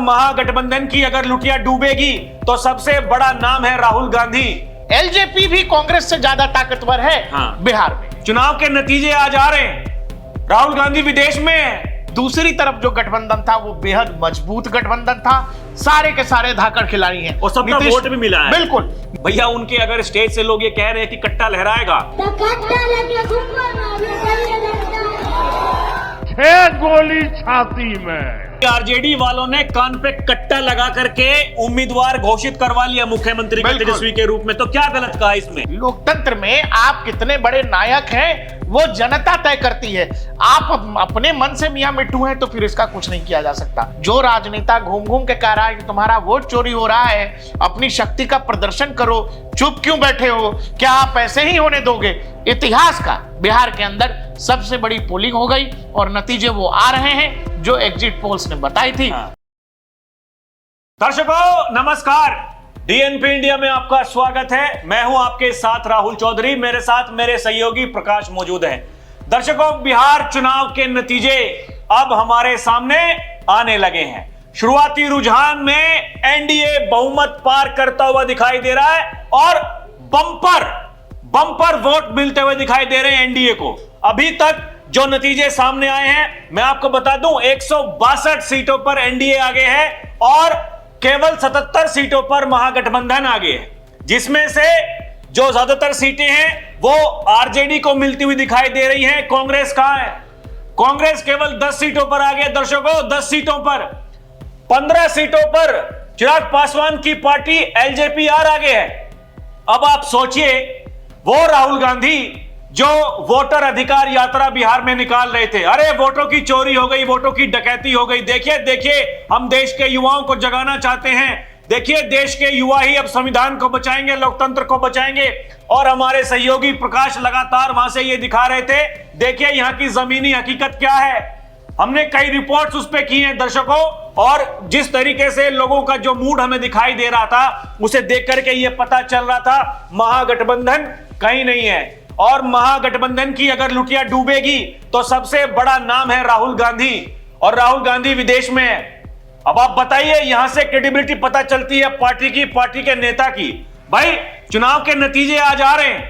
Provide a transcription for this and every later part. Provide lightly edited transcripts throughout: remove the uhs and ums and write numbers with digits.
महागठबंधन की अगर लुटिया डूबेगी तो सबसे बड़ा नाम है राहुल गांधी। एलजेपी भी कांग्रेस से ज्यादा ताकतवर है बिहार में। चुनाव के नतीजे आज आ रहे हैं, राहुल गांधी विदेश में है। दूसरी तरफ जो गठबंधन था वो बेहद मजबूत गठबंधन था, सारे के सारे धाकड़ खिलाड़ी हैं और सबका वोट भी मिला है। बिल्कुल भैया, उनके अगर स्टेज से लोग ये कह रहे हैं कि कट्टा लहराएगा, तो कट्टा लेके घूमो छह गोली छाती में। आरजेडी वालों ने कान पे कट्टा लगा करके उम्मीदवार घोषित करवा लिया मुख्यमंत्री का तेजस्वी के रूप में। तो क्या गलत कहा इसमें? लोकतंत्र में आप कितने बड़े नायक हैं वो जनता तय करती है। आप अपने मन से मियां मिट्टू हैं तो फिर इसका कुछ नहीं किया जा सकता। जो राजनेता घूम घूम के कह रहा है कि तुम्हारा वोट चोरी हो रहा है, अपनी शक्ति का प्रदर्शन करो, चुप क्यों बैठे हो, क्या आप ऐसे ही होने दोगे? इतिहास का बिहार के अंदर सबसे बड़ी पोलिंग हो गई और नतीजे वो आ रहे हैं जो एग्जिट पोल्स ने बताई थी। दर्शकों नमस्कार, डीएनपी इंडिया में आपका स्वागत है। मैं हूं आपके साथ राहुल चौधरी, मेरे साथ मेरे सहयोगी प्रकाश मौजूद हैं। दर्शकों, बिहार चुनाव के नतीजे अब हमारे सामने आने लगे हैं। शुरुआती रुझान में एनडीए बहुमत पार करता हुआ दिखाई दे रहा है और बम्पर वोट मिलते हुए दिखाई दे रहे हैं एनडीए को। अभी तक जो नतीजे सामने आए हैं मैं आपको बता दूं, 162 सीटों पर एनडीए आगे है और केवल 77 सीटों पर महागठबंधन आगे है, जिसमें से जो ज्यादातर सीटें हैं वो आरजेडी को मिलती हुई दिखाई दे रही हैं। कांग्रेस कहां है? कांग्रेस केवल 10 सीटों पर आगे है। दर्शकों, 10 सीटों पर, 15 सीटों पर चिराग पासवान की पार्टी एलजेपीआर आगे है। अब आप सोचिए, वो राहुल गांधी जो वोटर अधिकार यात्रा बिहार में निकाल रहे थे, अरे वोटों की चोरी हो गई, वोटों की डकैती हो गई, देखिए हम देश के युवाओं को जगाना चाहते हैं, देखिए देश के युवा ही अब संविधान को बचाएंगे, लोकतंत्र को बचाएंगे। और हमारे सहयोगी प्रकाश लगातार वहां से ये दिखा रहे थे, देखिए यहाँ की जमीनी हकीकत क्या है। हमने कई रिपोर्ट्स उस पर की हैं दर्शकों, और जिस तरीके से लोगों का जो मूड हमें दिखाई दे रहा था उसे देख करके ये पता चल रहा था महागठबंधन कहीं नहीं है। और महागठबंधन की अगर लुटिया डूबेगी तो सबसे बड़ा नाम है राहुल गांधी, और राहुल गांधी विदेश में है। अब आप बताइए, यहां से क्रेडिबिलिटी पता चलती है पार्टी के नेता की। भाई, चुनाव के नतीजे आज आ रहे हैं,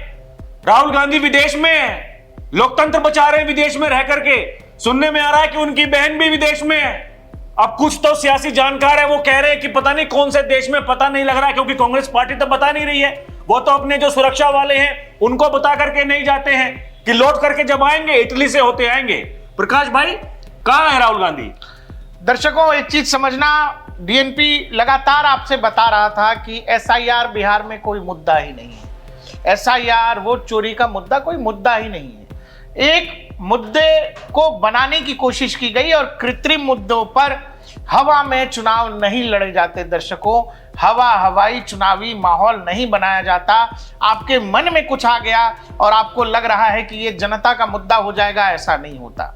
राहुल गांधी विदेश में है, लोकतंत्र बचा रहे हैं विदेश में रह करके। सुनने में आ रहा है कि उनकी बहन भी विदेश में है। अब कुछ तो सियासी जानकार है वो कह रहे हैं कि पता नहीं कौन से देश में, पता नहीं लग रहा है, क्योंकि कांग्रेस पार्टी तो बता नहीं रही है। वो तो अपने जो सुरक्षा वाले हैं उनको बता करके नहीं जाते हैं कि लौट करके जब आएंगे इटली से होते आएंगे। प्रकाश भाई, कहां है राहुल गांधी? दर्शकों, एक चीज समझना, डीएनपी लगातार आपसे बता रहा था कि एसआईआर बिहार में कोई मुद्दा ही नहीं है। एसआईआर वोट चोरी का मुद्दा कोई मुद्दा ही नहीं है। एक मुद्दे को बनाने की कोशिश की गई और कृत्रिम मुद्दों पर हवा में चुनाव नहीं लड़े जाते। दर्शकों, हवाई चुनावी माहौल नहीं बनाया जाता। आपके मन में कुछ आ गया और आपको लग रहा है कि ये जनता का मुद्दा हो जाएगा, ऐसा नहीं होता।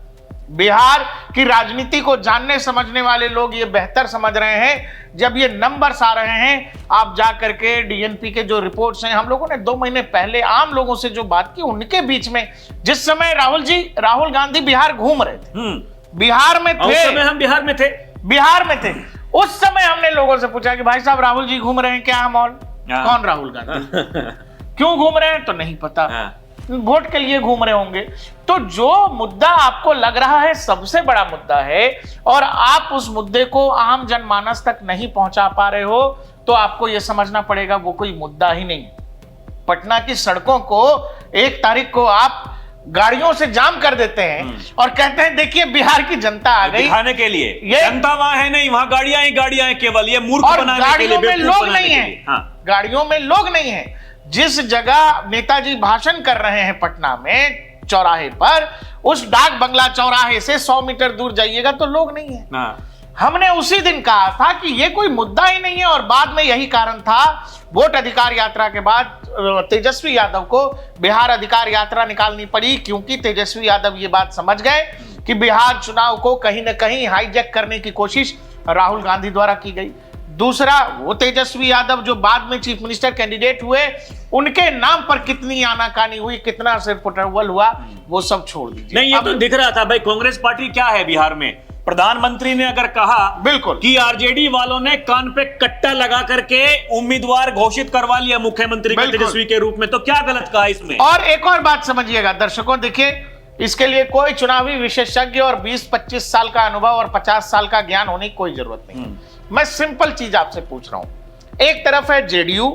बिहार की राजनीति को जानने समझने वाले लोग ये बेहतर समझ रहे हैं। जब ये नंबर्स आ रहे हैं, आप जा करके डीएनपी के जो रिपोर्ट्स हैं, हम लोगों ने 2 महीने पहले आम लोगों से जो बात की, उनके बीच में जिस समय राहुल गांधी बिहार घूम रहे थे, बिहार में थे, हम बिहार में थे, उस समय हमने लोगों से पूछा कि भाई साहब राहुल जी घूम रहे हैं, क्या माहौल, कौन राहुल गांधी, क्यों घूम रहे हैं? तो नहीं पता, वोट के लिए घूम रहे होंगे। तो जो मुद्दा आपको लग रहा है सबसे बड़ा मुद्दा है और आप उस मुद्दे को आम जनमानस तक नहीं पहुंचा पा रहे हो, तो आपको यह समझना पड़ेगा वो कोई मुद्दा ही नहीं। पटना की सड़कों को 1 तारीख को आप गाड़ियों से जाम कर देते हैं और कहते हैं देखिए बिहार की जनता आ गई, दिखाने के लिए। ये जनता वहां है नहीं, वहां गाड़ियां ही केवल, ये मूर्ख बनाने के लिए, गाड़ियों में लोग नहीं है। गाड़ियों में लोग नहीं है। जिस जगह नेताजी भाषण कर रहे हैं पटना में चौराहे पर, उस डाक बंगला चौराहे से 100 मीटर दूर जाइएगा तो लोग नहीं है। हमने उसी दिन कहा था कि ये कोई मुद्दा ही नहीं है और बाद में यही कारण था, वोट अधिकार यात्रा के बाद तेजस्वी यादव को बिहार अधिकार यात्रा निकालनी पड़ी, क्योंकि तेजस्वी यादव ये बात समझ गए कि बिहार चुनाव को कहीं ना कहीं हाईजैक करने की कोशिश राहुल गांधी द्वारा की गई। दूसरा, वो तेजस्वी यादव जो बाद में चीफ मिनिस्टर कैंडिडेट हुए, उनके नाम पर कितनी आनाकानी हुई, कितना सिर फुटरवल हुआ, वो सब छोड़ दीजिए। नहीं, ये तो दिख रहा था भाई, कांग्रेस पार्टी क्या है बिहार में? प्रधानमंत्री ने अगर कहा बिल्कुल कि आरजेडी वालों ने कान पे कट्टा लगा करके उम्मीदवार घोषित करवा लिया मुख्यमंत्री का बिल्कुल। तेजस्वी के रूप में, तो क्या गलत कहा इसमें? और एक और बात समझिएगा दर्शकों, देखिए इसके लिए कोई चुनावी विशेषज्ञ और 20-25 साल का अनुभव और 50 साल का ज्ञान होने की कोई जरूरत नहीं। मैं सिंपल चीज आपसे पूछ रहा हूं। एक तरफ है जेडीयू,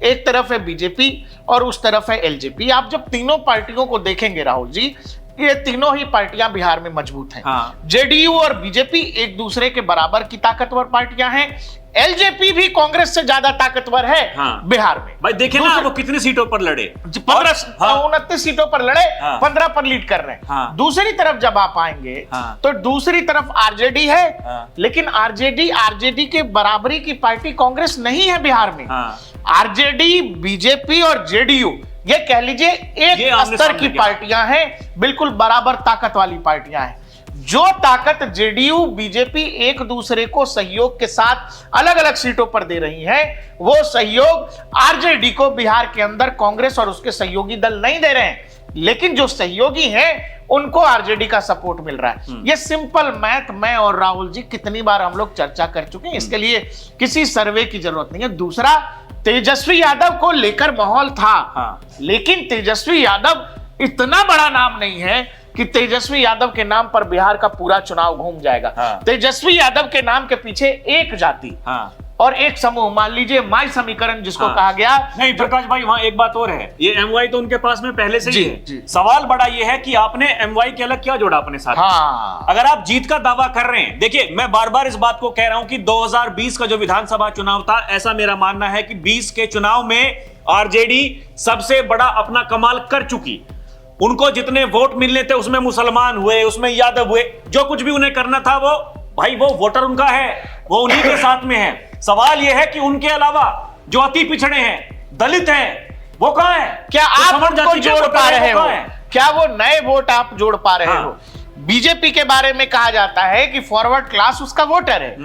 एक तरफ है बीजेपी और उस तरफ है एलजेपी। आप जब तीनों पार्टियों को देखेंगे राहुल जी, ये तीनों ही पार्टियां बिहार में मजबूत हैं। हाँ। जेडीयू और बीजेपी एक दूसरे के बराबर की ताकतवर पार्टियां हैं। एलजेपी भी कांग्रेस से ज्यादा ताकतवर है हाँ। बिहार में। भाई देखिए ना वो कितनी सीटों पर लड़े, 29 सीटों पर लड़े, हाँ। 15 पर लीड कर रहे हैं। हाँ। दूसरी तरफ जब आप आएंगे हाँ। तो दूसरी तरफ आरजेडी है, हाँ। लेकिन आरजेडी के बराबरी की पार्टी कांग्रेस नहीं है बिहार में। हाँ। आरजेडी, बीजेपी और जेडीयू ये कह लीजिए ये एक आमने स्तर सामने की क्या? पार्टियां हैं, बिल्कुल बराबर ताकत वाली पार्टियां हैं। जो ताकत जेडीयू बीजेपी एक दूसरे को सहयोग के साथ अलग अलग सीटों पर दे रही है, वो सहयोग आरजेडी को बिहार के अंदर कांग्रेस और उसके सहयोगी दल नहीं दे रहे हैं, लेकिन जो सहयोगी हैं उनको आरजेडी का सपोर्ट मिल रहा है। ये सिंपल मैथ मैं और राहुल जी कितनी बार हम लोग चर्चा कर चुके हैं, इसके लिए किसी सर्वे की जरूरत नहीं है। दूसरा, तेजस्वी यादव को लेकर माहौल था, हाँ। लेकिन तेजस्वी यादव इतना बड़ा नाम नहीं है कि तेजस्वी यादव के नाम पर बिहार का पूरा चुनाव घूम जाएगा। हाँ। तेजस्वी यादव के नाम के पीछे एक जाति हाँ। और एक समूह, मान लीजिए माई समीकरण जिसको हाँ। कहा गया। नहीं प्रकाश भाई, वहां एक बात और है, ये एमवाई तो उनके पास में पहले से ही जी, है। जी। सवाल बड़ा ये है कि आपने एमवाई के अलग क्या जोड़ा अपने साथ? हाँ। अगर आप जीत का दावा कर रहे हैं, देखिए मैं बार बार इस बात को कह रहा हूं कि 2020 का जो विधानसभा चुनाव था, ऐसा मेरा मानना है कि 20 के चुनाव में आरजेडी सबसे बड़ा अपना कमाल कर चुकी। उनको जितने वोट मिलने थे उसमें मुसलमान हुए, उसमें यादव हुए, जो कुछ भी उन्हें करना था वो भाई वो वोटर उनका है, वो उन्हीं के साथ में है। सवाल यह है कि उनके अलावा जो अति पिछड़े हैं, दलित हैं, वो कहां है? क्या आप उनको जोड़ पा रहे हो? क्या वो नए वोट आप जोड़ पा रहे हो? बीजेपी के बारे में कहा जाता है कि फॉरवर्ड क्लास उसका वोटर है।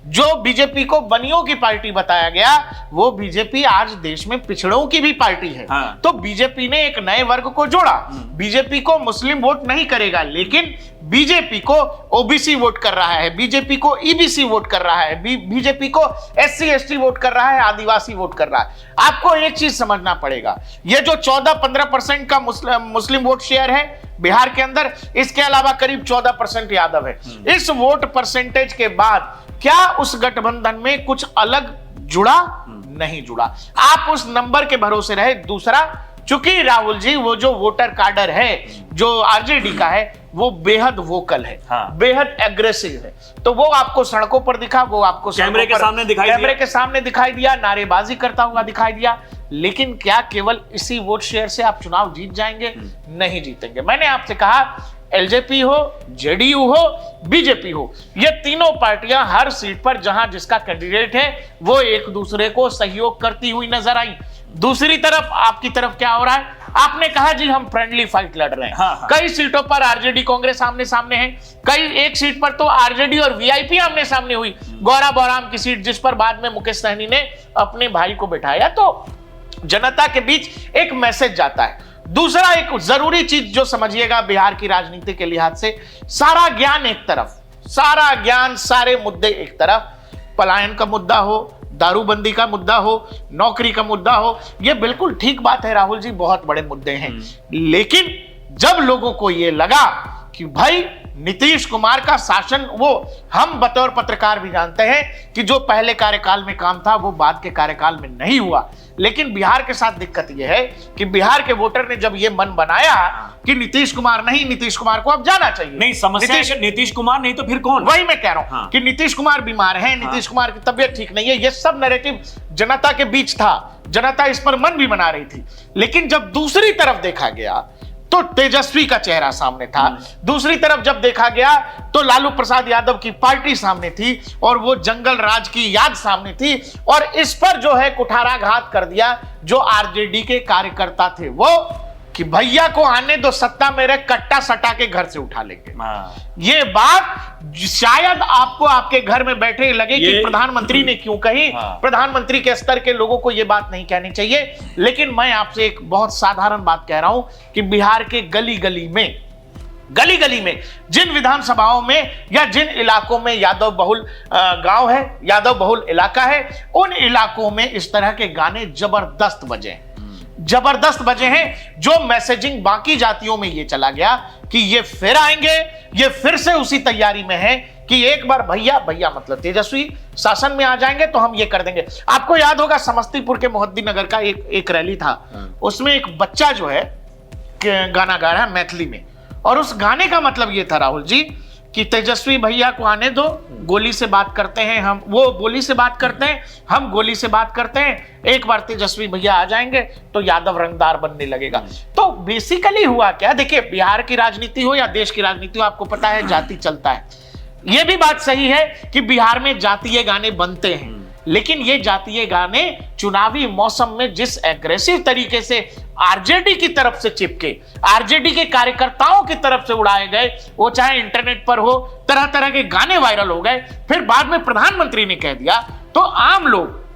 जो बीजेपी को बनियों की पार्टी बताया गया, वो बीजेपी आज देश में पिछड़ों की भी पार्टी है। हाँ। तो बीजेपी ने एक नए वर्ग को जोड़ा। बीजेपी को मुस्लिम वोट नहीं करेगा, लेकिन बीजेपी को ओबीसी वोट कर रहा है, बीजेपी को ईबीसी वोट कर रहा है, बीजेपी को एससी एसटी वोट कर रहा है, आदिवासी वोट कर रहा है। आपको एक चीज समझना पड़ेगा, ये जो 14-15% का मुस्लिम वोट शेयर है बिहार के अंदर, इसके अलावा करीब 14% यादव है। इस वोट परसेंटेज के बाद क्या उस गठबंधन में कुछ अलग जुड़ा? नहीं जुड़ा। आप उस नंबर के भरोसे रहे। दूसरा, चूंकि राहुल जी वो जो वोटर कार्डर है जो आरजेडी का है, वो बेहद वोकल है, हाँ। बेहद एग्रेसिव है, तो वो आपको सड़कों पर दिखा, वो आपको कैमरे के सामने दिखाई दिया, नारेबाजी करता हुआ दिखाई दिया। लेकिन क्या केवल इसी वोट शेयर से आप चुनाव जीत जाएंगे? नहीं जीतेंगे। मैंने आपसे कहा, एलजेपी हो, जेडीयू हो, बीजेपी हो, ये तीनों पार्टियां हर सीट पर जहां जिसका कैंडिडेट है वो एक दूसरे को सहयोग करती हुई नजर आई। दूसरी तरफ आपकी तरफ क्या हो रहा है? आपने कहा जी हम फ्रेंडली फाइट लड़ रहे हैं। हाँ। कई सीटों पर आरजेडी कांग्रेस आमने सामने है, कई एक सीट पर तो आरजेडी और वीआईपी आमने सामने हुई, गौरा बौराम की सीट, जिस पर बाद में मुकेश सहनी ने अपने भाई को बिठाया। तो जनता के बीच एक मैसेज जाता है। दूसरा, एक जरूरी चीज जो समझिएगा बिहार की राजनीति के लिहाज से, सारा ज्ञान एक तरफ, सारा ज्ञान, सारे मुद्दे एक तरफ, पलायन का मुद्दा हो, दारूबंदी का मुद्दा हो, नौकरी का मुद्दा हो, यह बिल्कुल ठीक बात है राहुल जी, बहुत बड़े मुद्दे हैं। लेकिन जब लोगों को यह लगा कि भाई नीतीश कुमार का शासन, वो हम बतौर पत्रकार भी जानते हैं कि जो पहले कार्यकाल में काम था वो बाद के कार्यकाल में नहीं हुआ। लेकिन बिहार के साथ दिक्कत यह है कि बिहार के वोटर ने जब ये मन बनाया कि नीतीश कुमार नहीं, नीतीश कुमार को अब जाना चाहिए। नहीं, समस्या नीतीश कुमार नहीं तो फिर कौन? वही मैं कह रहा हूं हाँ। कि नीतीश कुमार बीमार है, नीतीश कुमार की तबीयत ठीक नहीं है, ये सब नैरेटिव जनता के बीच था, जनता इस पर मन भी बना रही थी। लेकिन जब दूसरी तरफ देखा गया तो तेजस्वी का चेहरा सामने था, दूसरी तरफ जब देखा गया तो लालू प्रसाद यादव की पार्टी सामने थी और वो जंगल राज की याद सामने थी, और इस पर जो है कुठाराघात कर दिया जो आरजेडी के कार्यकर्ता थे, वो कि भैया को आने दो, सत्ता में रह, कट्टा सटा के घर से उठा लेंगे। ये बात शायद आपको आपके घर में बैठे लगे कि प्रधानमंत्री ने क्यों कही। प्रधानमंत्री के स्तर के लोगों को यह बात नहीं कहनी चाहिए, लेकिन मैं आपसे एक बहुत साधारण बात कह रहा हूं कि बिहार के गली गली में गली गली में, जिन विधानसभाओं में या जिन इलाकों में यादव बहुल गांव है, यादव बहुल इलाका है, उन इलाकों में इस तरह के गाने जबरदस्त बजे हैं, जबरदस्त बजे हैं। जो मैसेजिंग बाकी जातियों में ये चला गया कि ये फिर आएंगे, ये फिर से उसी तैयारी में है कि एक बार भैया भैया मतलब तेजस्वी शासन में आ जाएंगे तो हम ये कर देंगे। आपको याद होगा समस्तीपुर के मोहद्दीनगर का एक रैली था, उसमें एक बच्चा जो है गाना गा रहा है मैथिली में, और उस गाने का मतलब ये था राहुल जी कि तेजस्वी भैया को आने दो, गोली से बात करते हैं हम, वो गोली से बात करते हैं, हम गोली से बात करते हैं, एक बार तेजस्वी भैया आ जाएंगे तो यादव रंगदार बनने लगेगा। तो बेसिकली हुआ क्या, देखिए बिहार की राजनीति हो या देश की राजनीति हो, आपको पता है जाति चलता है। यह भी बात सही है कि बिहार में जातीय गाने बनते हैं, लेकिन ये जातीय गाने चुनावी मौसम में जिस एग्रेसिव तरीके से आरजेडी की तरफ से चिपके, आरजेडी के कार्यकर्ताओं की तरफ से उड़ाए गए, वो चाहे इंटरनेट पर हो, तरह तरह के गाने वायरल हो गए, फिर बाद में प्रधानमंत्री ने कह दिया, तो आम लोग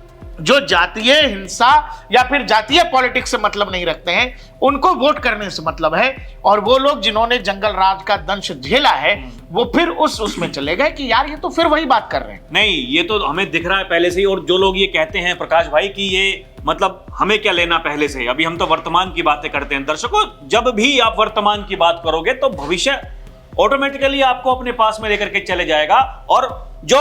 जो जातीय हिंसा या फिर जातीय पॉलिटिक्स से मतलब नहीं रखते हैं, उनको वोट करने से मतलब है, और वो लोग जिन्होंने जंगल राज का दंश झेला है वो फिर उसमें चले गए कि यार ये तो फिर वही बात कर रहे हैं। नहीं, ये तो हमें दिख रहा है पहले से ही। और जो लोग ये कहते हैं प्रकाश भाई कि ये मतलब हमें क्या लेना पहले से, अभी हम तो वर्तमान की बातें करते हैं। दर्शकों, जब भी आप वर्तमान की बात करोगे तो भविष्य ऑटोमेटिकली आपको अपने पास में लेकर के चले जाएगा। और जो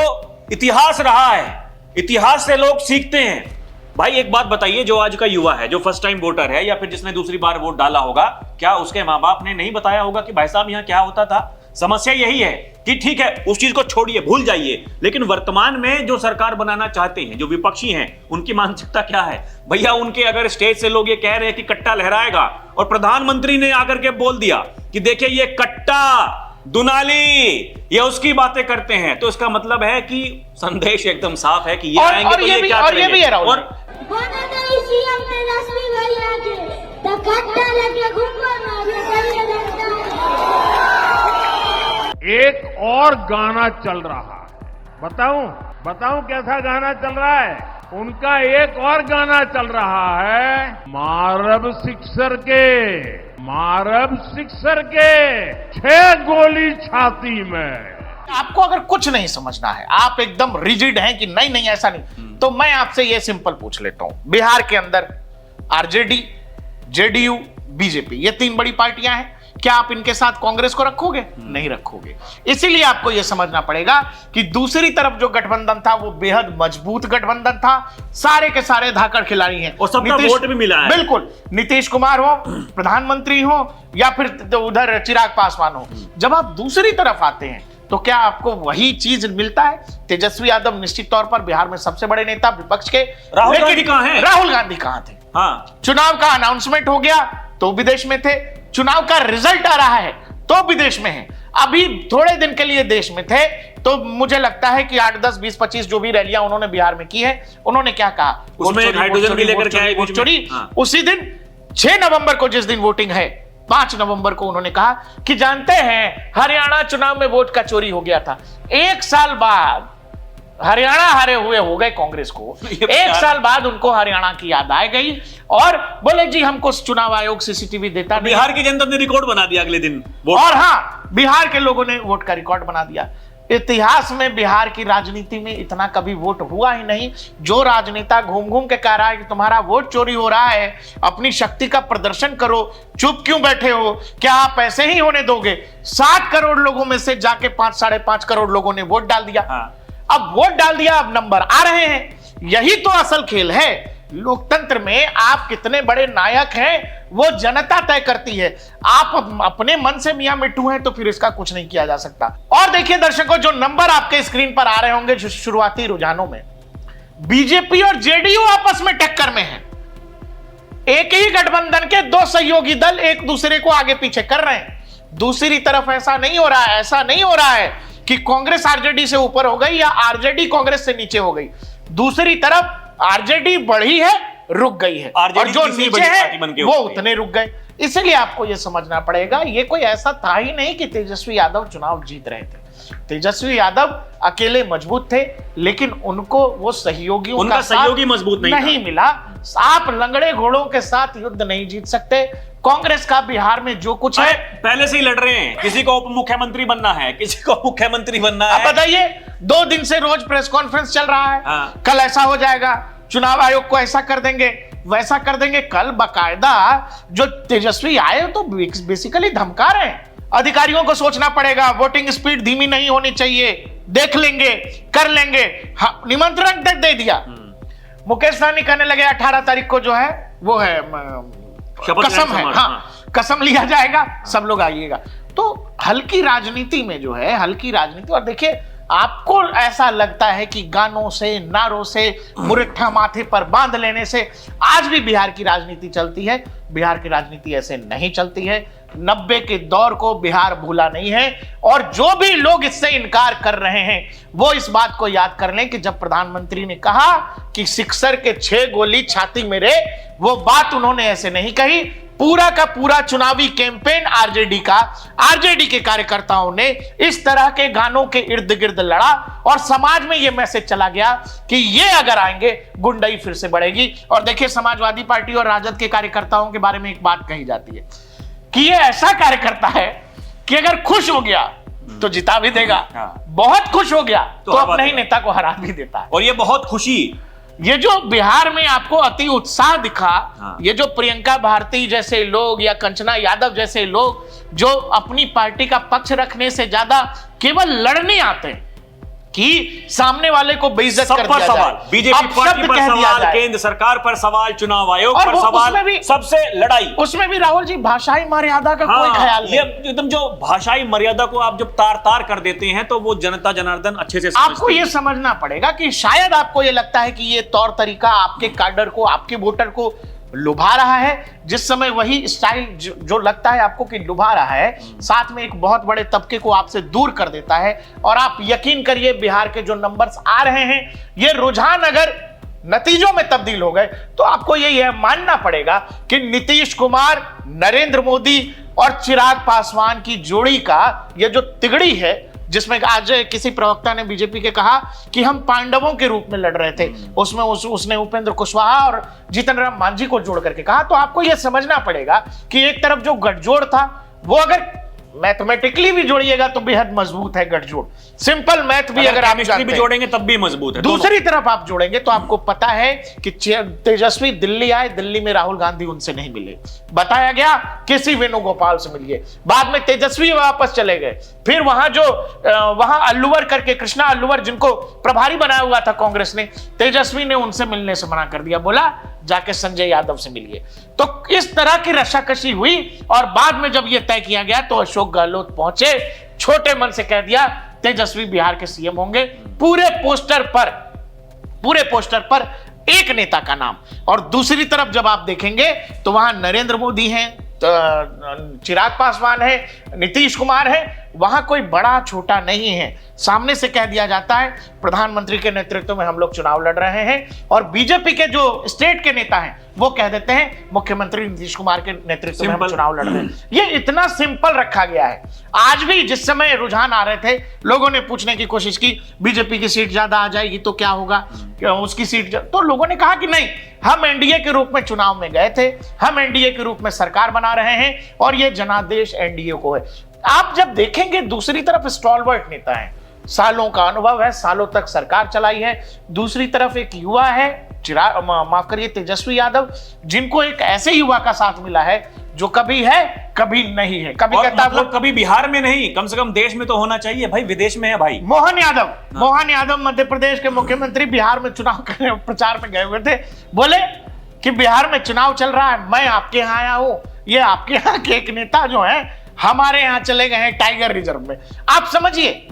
इतिहास रहा है, इतिहास से लोग सीखते हैं। भाई एक बात बताइए, जो आज का युवा है, जो फर्स्ट टाइम वोटर है या फिर जिसने दूसरी बार वोट डाला होगा, क्या उसके माँ बाप ने नहीं बताया होगा कि भाई साहब यहाँ क्या होता था? समस्या यही है कि ठीक है उस चीज को छोड़िए, भूल जाइए, लेकिन वर्तमान में जो सरकार बनाना चाहते हैं, जो विपक्षी हैं, उनकी मानसिकता क्या है? भैया उनके अगर स्टेज से लोग ये कह रहे हैं कि कट्टा लहराएगा और प्रधानमंत्री ने आकर के बोल दिया कि देखिए ये कट्टा दुनाली, ये उसकी बातें करते हैं, तो इसका मतलब है कि संदेश एकदम साफ है कि ये आएंगे तो ये क्या करेंगे। ये है राहुल, और सीएम तेजस्वी भैया के तो कट्टा लेके घूमो ना, ये सही लगता है। एक और गाना चल रहा है, बताऊं कैसा गाना चल रहा है? उनका एक और गाना चल रहा है, मारब सिक्सर के 6 गोली छाती में। आपको अगर कुछ नहीं समझना है, आप एकदम रिजिड हैं कि नहीं नहीं ऐसा नहीं, तो मैं आपसे ये सिंपल पूछ लेता हूं, बिहार के अंदर आरजेडी, जेडीयू, बीजेपी, ये 3 बड़ी पार्टियां हैं, क्या आप इनके साथ कांग्रेस को रखोगे? नहीं रखोगे। इसीलिए आपको यह समझना पड़ेगा कि दूसरी तरफ जो गठबंधन था वो बेहद मजबूत गठबंधन था, सारे के सारे धाकड़ खिलाड़ी हैं और सबका वोट भी मिला है। बिल्कुल, नीतीश कुमार हो, प्रधानमंत्री हो, या फिर उधर चिराग पासवान हो। जब आप दूसरी तरफ आते हैं तो क्या आपको वही चीज मिलता है? तेजस्वी यादव निश्चित तौर पर बिहार में सबसे बड़े नेता विपक्ष के, राहुल गांधी कहां हैं? राहुल गांधी कहां थे? हाँ, चुनाव का अनाउंसमेंट हो गया तो विदेश में थे, चुनाव का रिजल्ट आ रहा है तो विदेश में है, अभी थोड़े दिन के लिए देश में थे। तो मुझे लगता है कि 8, 10, 20, 25 जो भी रैलियां उन्होंने बिहार में की है, उन्होंने क्या कहा? उसमें हाइड्रोजन भी लेकर के आए बीच में। चोरी। हाँ। उसी दिन 6 नवंबर को, जिस दिन वोटिंग है, 5 नवंबर को उन्होंने कहा कि जानते हैं हरियाणा चुनाव में वोट का चोरी हो गया था। 1 साल बाद हरियाणा हारे हुए हो गए कांग्रेस को, 1 साल बाद उनको हरियाणा की याद आ गई और बोले जी हमको चुनाव आयोग सीसीटीवी देता नहीं। बिहार की जनता ने रिकॉर्ड बना दिया अगले दिन वोट। और हाँ, बिहार के लोगों ने वोट का रिकॉर्ड बना दिया। इतिहास में बिहार की राजनीति में इतना कभी वोट हुआ ही नहीं। जो राजनेता घूम घूम के कह रहा है कि तुम्हारा वोट चोरी हो रहा है, अपनी शक्ति का प्रदर्शन करो, चुप क्यों बैठे हो, क्या आप ऐसे ही होने दोगे? 7 करोड़ लोगों में से जाके 5, 5.5 करोड़ लोगों ने वोट डाल दिया। हाँ। अब वोट डाल दिया, अब नंबर आ रहे हैं। यही तो असल खेल है। लोकतंत्र में आप कितने बड़े नायक हैं वो जनता तय करती है। आप अपने मन से मियां मिट्टू हैं तो फिर इसका कुछ नहीं किया जा सकता। और देखिए दर्शकों, जो नंबर आपके स्क्रीन पर आ रहे होंगे शुरुआती रुझानों में, बीजेपी और जेडीयू आपस में टक्कर में हैं। एक ही गठबंधन के 2 सहयोगी दल एक दूसरे को आगे पीछे कर रहे हैं। दूसरी तरफ ऐसा नहीं हो रहा है कि कांग्रेस आरजेडी से ऊपर हो गई या आरजेडी कांग्रेस से नीचे हो गई। दूसरी तरफ आरजेडी बढ़ी है, रुक गई है, और जो नीचे है वो उतने रुक गए। इसलिए आपको यह समझना पड़ेगा, ये कोई ऐसा था ही नहीं कि तेजस्वी यादव चुनाव जीत रहे थे। तेजस्वी यादव अकेले मजबूत थे, लेकिन उनको वो सहयोगियों उनका का सहयोगी मजबूत नहीं मिला। आप लंगड़े घोड़ों के साथ युद्ध नहीं जीत सकते। कांग्रेस का बिहार में जो कुछ है, पहले से ही लड़ रहे हैं। किसी को उप मुख्यमंत्री बनना है, किसी को मुख्यमंत्री बनना है। अब बताइए, 2 दिन से रोज प्रेस कॉन्फ्रेंस चल रहा है। हाँ। कल ऐसा हो जाएगा, चुनाव आयोग को ऐसा कर देंगे, वैसा कर देंगे। कल बकायदा जो तेजस्वी आए तो बेसिकली धमका रहे हैं। अधिकारियों को सोचना पड़ेगा, वोटिंग स्पीड धीमी नहीं होनी चाहिए, देख लेंगे, कर लेंगे। हाँ, निमंत्रण तक दे दिया। मुकेश सहनी कहने लगे 18 तारीख को जो है वो है कसम है, हाँ कसम लिया जाएगा, सब लोग आइएगा। तो हल्की राजनीति में जो है, हल्की राजनीति, और देखिए आपको ऐसा लगता है कि गानों से, नारों से, मुरट्ठा माथे पर बांध लेने से आज भी बिहार की राजनीति चलती है। बिहार की राजनीति ऐसे नहीं चलती है। 90 के दौर को बिहार भूला नहीं है, और जो भी लोग इससे इनकार कर रहे हैं वो इस बात को याद कर लें कि जब प्रधानमंत्री ने कहा कि सिक्सर के 6 गोली छाती में रे, वो बात उन्होंने ऐसे नहीं कही। पूरा का पूरा चुनावी कैंपेन आरजेडी के कार्यकर्ताओं ने इस तरह के गानों के इर्द गिर्द लड़ा, और समाज में यह मैसेज चला गया कि ये अगर आएंगे गुंडाई फिर से बढ़ेगी। और देखिए, समाजवादी पार्टी और राजद के कार्यकर्ताओं के बारे में एक बात कही जाती है कि ये ऐसा कार्यकर्ता है कि अगर खुश हो गया तो जिता भी देगा, बहुत खुश हो गया तो अपने ही नेता को हरा भी देता है। और ये बहुत खुशी, ये जो बिहार में आपको अति उत्साह दिखा, ये जो प्रियंका भारती जैसे लोग या कंचना यादव जैसे लोग जो अपनी पार्टी का पक्ष रखने से ज्यादा केवल लड़ने आते हैं कि सामने वाले को बेइज्जत कर दिया जाए, बीजेपी पार्टी पर सवाल, केंद्र सरकार पर सवाल, चुनाव आयोग पर सवाल, सबसे लड़ाई। उसमें भी राहुल जी भाषाई मर्यादा का कोई ख्याल नहीं। ये एकदम जो भाषाई मर्यादा को आप जब तार कर देते हैं तो वो जनता जनार्दन अच्छे से आपको ये समझना पड़ेगा कि शायद आपको ये लगता है कि ये तौर तरीका आपके काडर को, आपके वोटर को लुभा रहा है। जिस समय वही स्टाइल जो लगता है आपको कि लुभा रहा है, साथ में एक बहुत बड़े तबके को आपसे दूर कर देता है। और आप यकीन करिए, बिहार के जो नंबर्स आ रहे हैं, ये रुझान अगर नतीजों में तब्दील हो गए तो आपको ये मानना पड़ेगा कि नीतीश कुमार, नरेंद्र मोदी और चिराग पासवान की जोड़ी का ये जो तिगड़ी है, जिसमें आज किसी प्रवक्ता ने बीजेपी के कहा कि हम पांडवों के रूप में लड़ रहे थे, उसमें उसने उपेंद्र कुशवाहा और जीतन राम मांझी को जोड़ करके कहा। तो आपको यह समझना पड़ेगा कि एक तरफ जो गठजोड़ था वो अगर मैथमेटिकली भी जोड़िएगा तो बेहद मजबूत है गठजोड़। सिंपल मैथ भी अगर आप भी जोड़ेंगे तब भी मजबूत है। दूसरी तरफ आप जोड़ेंगे तो आपको पता है कि तेजस्वी दिल्ली आए, दिल्ली में राहुल गांधी उनसे नहीं मिले, बताया गया किसी वेणुगोपाल से मिलिए। बाद में तेजस्वी वापस चले गए, फिर वहां अल्लूवर करके, कृष्णा अल्लूवर, जिनको प्रभारी बनाया हुआ था कांग्रेस ने, तेजस्वी ने उनसे मिलने से मना कर दिया, बोला जाके संजय यादव से मिलिए। तो इस तरह की रशाकशी हुई, और बाद में जब यह तय किया गया तो अशोक गहलोत पहुंचे, छोटे मन से कह दिया तेजस्वी बिहार के सीएम होंगे। पूरे पोस्टर पर एक नेता का नाम। और दूसरी तरफ जब आप देखेंगे तो वहां नरेंद्र मोदी हैं, चिराग पासवान है, नीतीश कुमार है, वहां कोई बड़ा छोटा नहीं है। सामने से कह दिया जाता है प्रधानमंत्री के नेतृत्व में हम लोग चुनाव लड़ रहे हैं, और बीजेपी के जो स्टेट के नेता हैं वो कह देते हैं मुख्यमंत्री नीतीश कुमार के नेतृत्व में हम चुनाव लड़ रहे हैं। ये इतना सिंपल रखा गया है। आज भी जिस समय रुझान आ रहे थे, लोगों ने पूछने की कोशिश की बीजेपी की सीट ज्यादा आ जाएगी तो क्या होगा, उसकी सीट, तो लोगों ने कहा कि नहीं, हम एनडीए के रूप में चुनाव में गए थे, हम एनडीए के रूप में सरकार बना रहे हैं, और ये जनादेश एनडीए को है। आप जब देखेंगे दूसरी तरफ स्टॉलवर्ट नेता है, सालों का अनुभव है, सालों तक सरकार चलाई है। दूसरी तरफ एक युवा है, माफ करिए, तेजस्वी यादव, जिनको एक ऐसे युवा का साथ मिला है जो कभी है कभी नहीं है। कभी कहता मतलब कभी बिहार में नहीं, कम से कम देश में तो होना चाहिए भाई, विदेश में है भाई। मोहन यादव मध्य प्रदेश के मुख्यमंत्री बिहार में चुनाव करने प्रचार में गए हुए थे, बोले कि बिहार में चुनाव चल रहा है, मैं आपके यहाँ आया हूं, ये आपके यहाँ के एक नेता जो है हमारे यहाँ चले गए हैं टाइगर रिजर्व में। आप समझिए,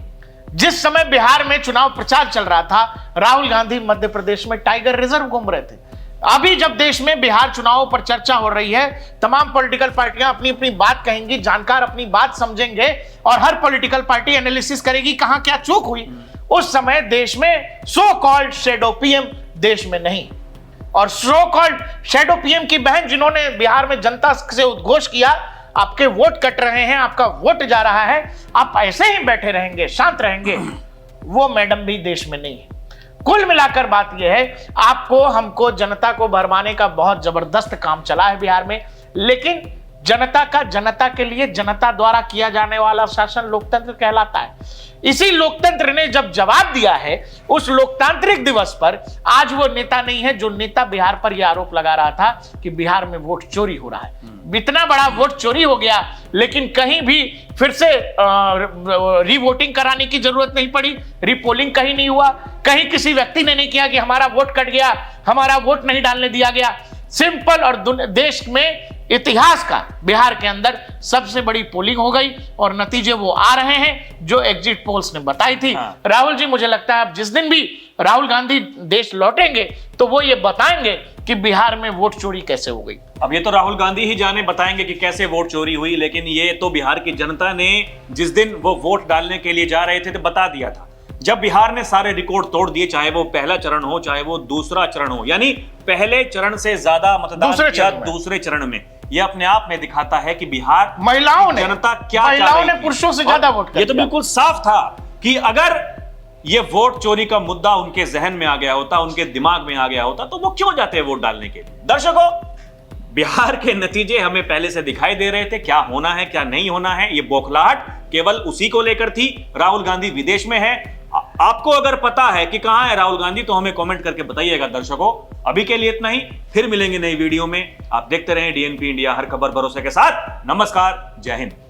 जिस समय बिहार में चुनाव प्रचार चल रहा था, राहुल गांधी मध्य प्रदेश में टाइगर रिजर्व घूम रहे थे। अभी जब देश में बिहार चुनावों पर चर्चा हो रही है, तमाम पॉलिटिकल पार्टियां अपनी अपनी बात कहेंगी, जानकार अपनी बात समझेंगे, और हर पॉलिटिकल पार्टी एनालिसिस करेगी कहां क्या चूक हुई। उस समय देश में सो कॉल्ड शैडो पीएम देश में नहीं, और सो कॉल्ड शैडो पीएम की बहन जिन्होंने बिहार में जनता से उद्घोष किया, आपके वोट कट रहे हैं, आपका वोट जा रहा है, आप ऐसे ही बैठे रहेंगे, शांत रहेंगे, वो मैडम भी देश में नहीं है। कुल मिलाकर बात यह है, आपको हमको जनता को भरमाने का बहुत जबरदस्त काम चला है बिहार में, लेकिन जनता का जनता के लिए जनता द्वारा किया जाने वाला शासन लोकतंत्र कहलाता है। इसी लोकतंत्र ने जब जवाब दिया है उस लोकतांत्रिक दिवस पर, आज वो नेता नहीं है जो नेता बिहार पर यह आरोप लगा रहा था कि बिहार में वोट चोरी हो रहा है। इतना बड़ा वोट चोरी हो गया, लेकिन कहीं भी फिर से रीवोटिंग कराने की जरूरत नहीं पड़ी, रीपोलिंग कहीं नहीं हुआ, कहीं किसी व्यक्ति ने नहीं किया कि हमारा वोट कट गया, हमारा वोट नहीं डालने दिया गया। सिंपल, और देश में इतिहास का बिहार के अंदर सबसे बड़ी पोलिंग हो गई और नतीजे वो आ रहे हैं जो एग्जिट पोल्स ने बताई थी। राहुल जी, मुझे लगता है अब जिस दिन भी राहुल गांधी देश लौटेंगे तो वो ये बताएंगे कि बिहार में वोट चोरी कैसे हो गई। अब ये तो राहुल गांधी ही जाने बताएंगे कि कैसे वोट चोरी हुई, लेकिन ये तो बिहार की जनता ने जिस दिन वो वोट डालने के लिए जा रहे थे तो बता दिया था। जब बिहार ने सारे रिकॉर्ड तोड़ दिए, चाहे वो पहला चरण हो चाहे वो दूसरा चरण हो, यानी पहले चरण से ज्यादा मतदान किया दूसरे चरण में, यह अपने आप में दिखाता है कि बिहार महिलाओं ने, जनता क्या महिलाओं ने पुरुषों से ज्यादा वोट कर ये तो बिल्कुल साफ था कि अगर ये वोट चोरी का मुद्दा उनके जहन में आ गया होता, उनके दिमाग में आ गया होता, तो वो क्यों जाते वोट डालने के लिए। दर्शकों, बिहार के नतीजे हमें पहले से दिखाई दे रहे थे, क्या होना है क्या नहीं होना है। ये बौखलाहट केवल उसी को लेकर थी। राहुल गांधी विदेश में है। आपको अगर पता है कि कहां है राहुल गांधी तो हमें कमेंट करके बताइएगा। दर्शकों, अभी के लिए इतना ही, फिर मिलेंगे नई वीडियो में। आप देखते रहें डीएनपी इंडिया, हर खबर भरोसे के साथ। नमस्कार, जय हिंद।